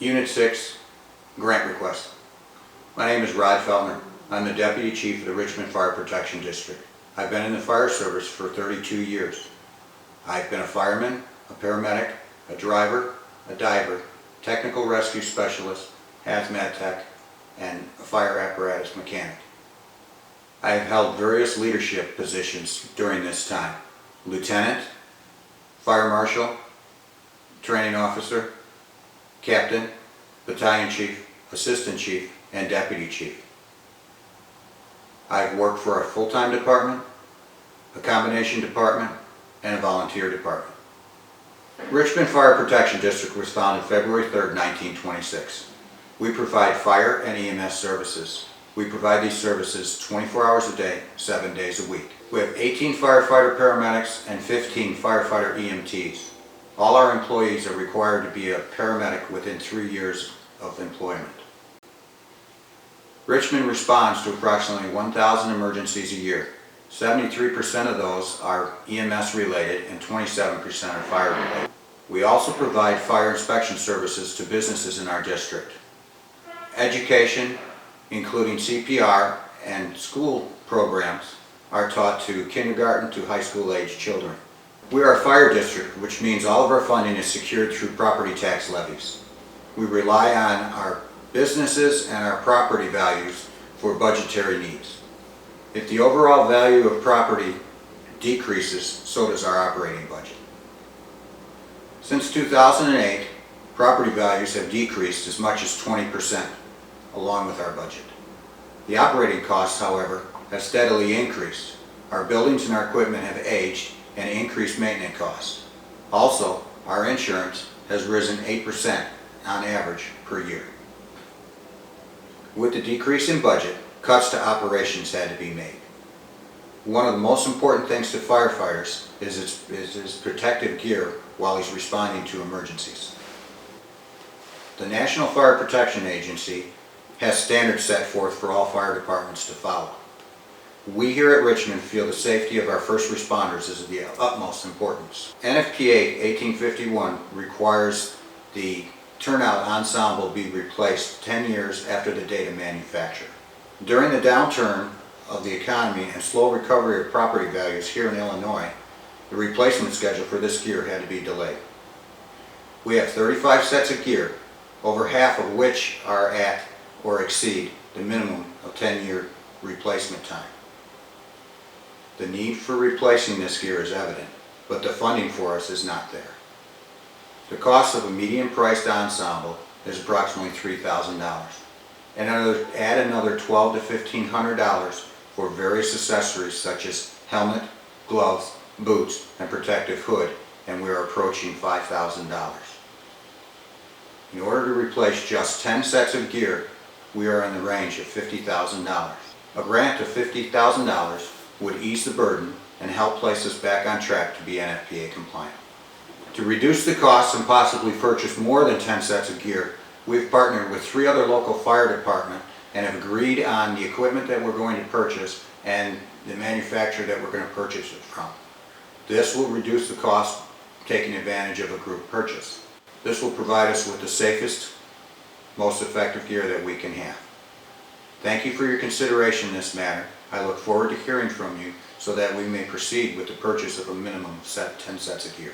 Unit 6, Grant Request. My name is Rod Feltner. I'm the Deputy Chief of the Richmond Fire Protection District. I've been in the fire service for 32 years. I've been a fireman, a paramedic, a driver, a diver, technical rescue specialist, hazmat tech, and a fire apparatus mechanic. I have held various leadership positions during this time: lieutenant, fire marshal, training officer, captain, battalion chief, assistant chief, and deputy chief. I've worked for a full-time department, a combination department, and a volunteer department. Richmond Fire Protection District was founded February 3rd, 1926. We provide fire and EMS services. We provide these services 24 hours a day, 7 days a week. We have 18 firefighter paramedics and 15 firefighter EMTs. All our employees are required to be a paramedic within 3 years of employment. Richmond responds to approximately 1,000 emergencies a year. 73% of those are EMS related and 27% are fire related. We also provide fire inspection services to businesses in our district. Education, including CPR and school programs, are taught to kindergarten to high school age children. We are a fire district, which means all of our funding is secured through property tax levies. We rely on our businesses and our property values for budgetary needs. If the overall value of property decreases, so does our operating budget. Since 2008, property values have decreased as much as 20%, along with our budget. The operating costs, however, have steadily increased. Our buildings and our equipment have aged and increased maintenance costs. Also, our insurance has risen 8% on average per year. With the decrease in budget, cuts to operations had to be made. One of the most important things to firefighters is his protective gear while he's responding to emergencies. The National Fire Protection Agency has standards set forth for all fire departments to follow. We here at Richmond feel the safety of our first responders is of the utmost importance. NFPA 1851 requires the turnout ensemble be replaced 10 years after the date of manufacture. During the downturn of the economy and slow recovery of property values here in Illinois, the replacement schedule for this gear had to be delayed. We have 35 sets of gear, over half of which are at or exceed the minimum of 10-year replacement time. The need for replacing this gear is evident, but the funding for us is not there. The cost of a medium-priced ensemble is approximately $3,000, and add another $1,200 to $1,500 for various accessories such as helmet, gloves, boots, and protective hood, and we are approaching $5,000. In order to replace just 10 sets of gear, we are in the range of $50,000. A grant of $50,000 would ease the burden and help place us back on track to be NFPA compliant. To reduce the costs and possibly purchase more than 10 sets of gear, we've partnered with 3 other local fire departments and have agreed on the equipment that we're going to purchase and the manufacturer that we're going to purchase it from. This will reduce the cost, taking advantage of a group purchase. This will provide us with the safest, most effective gear that we can have. Thank you for your consideration in this matter. I look forward to hearing from you so that we may proceed with the purchase of a minimum of 10 sets of gear.